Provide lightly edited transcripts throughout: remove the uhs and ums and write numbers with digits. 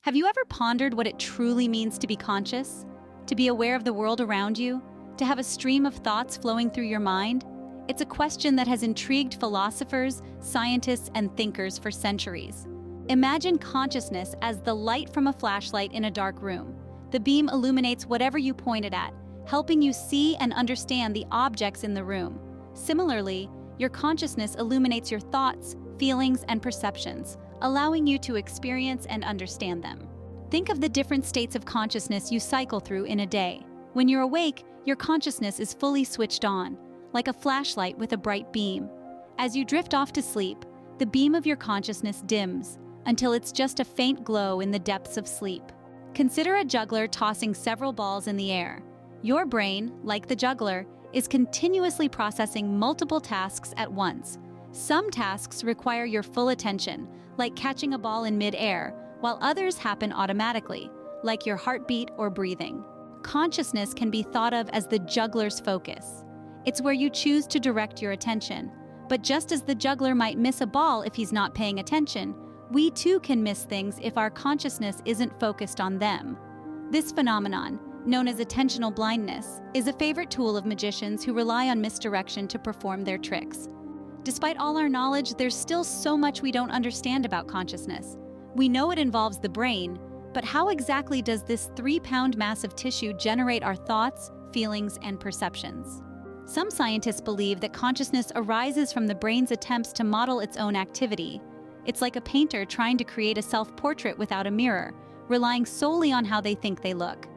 Have you ever pondered what it truly means to be conscious? To be aware of the world around you? To have a stream of thoughts flowing through your mind? It's a question that has intrigued philosophers, scientists, and thinkers for centuries. Imagine consciousness as the light from a flashlight in a dark room. The beam illuminates whatever you point it at, helping you see and understand the objects in the room. Similarly, your consciousness illuminates your thoughts, feelings, and perceptions, allowing you to experience and understand them. Think of the different states of consciousness you cycle through in a day. When you're awake, your consciousness is fully switched on, like a flashlight with a bright beam. As you drift off to sleep, the beam of your consciousness dims until it's just a faint glow in the depths of sleep. Consider a juggler tossing several balls in the air. Your brain, like the juggler, is continuously processing multiple tasks at once. Some tasks require your full attention, like catching a ball in mid-air, while others happen automatically, like your heartbeat or breathing. Consciousness can be thought of as the juggler's focus. It's where you choose to direct your attention. But just as the juggler might miss a ball if he's not paying attention, we too can miss things if our consciousness isn't focused on them. This phenomenon, known as attentional blindness, is a favorite tool of magicians who rely on misdirection to perform their tricks. Despite all our knowledge, there's still so much we don't understand about consciousness. We know it involves the brain, but how exactly does this 3-pound mass of tissue generate our thoughts, feelings, and perceptions? Some scientists believe that consciousness arises from the brain's attempts to model its own activity. It's like a painter trying to create a self-portrait without a mirror, relying solely on how they think they look.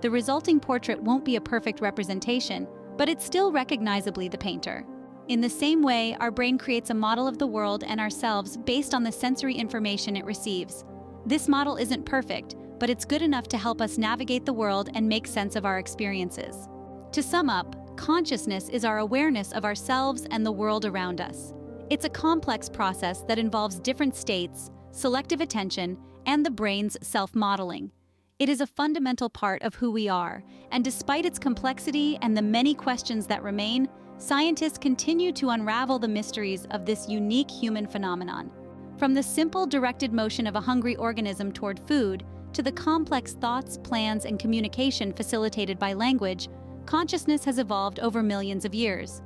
The resulting portrait won't be a perfect representation, but it's still recognizably the painter. In the same way, our brain creates a model of the world and ourselves based on the sensory information it receives. This model isn't perfect, but it's good enough to help us navigate the world and make sense of our experiences. To sum up, consciousness is our awareness of ourselves and the world around us. It's a complex process that involves different states, selective attention, and the brain's self-modeling. It is a fundamental part of who we are, and despite its complexity and the many questions that remain, scientists continue to unravel the mysteries of this unique human phenomenon. From the simple directed motion of a hungry organism toward food, to the complex thoughts, plans, and communication facilitated by language, consciousness has evolved over millions of years.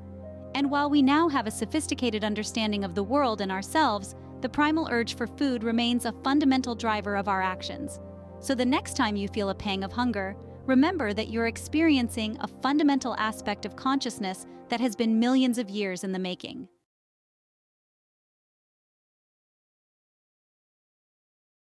And while we now have a sophisticated understanding of the world and ourselves, the primal urge for food remains a fundamental driver of our actions. So the next time you feel a pang of hunger, remember that you're experiencing a fundamental aspect of consciousness that has been millions of years in the making.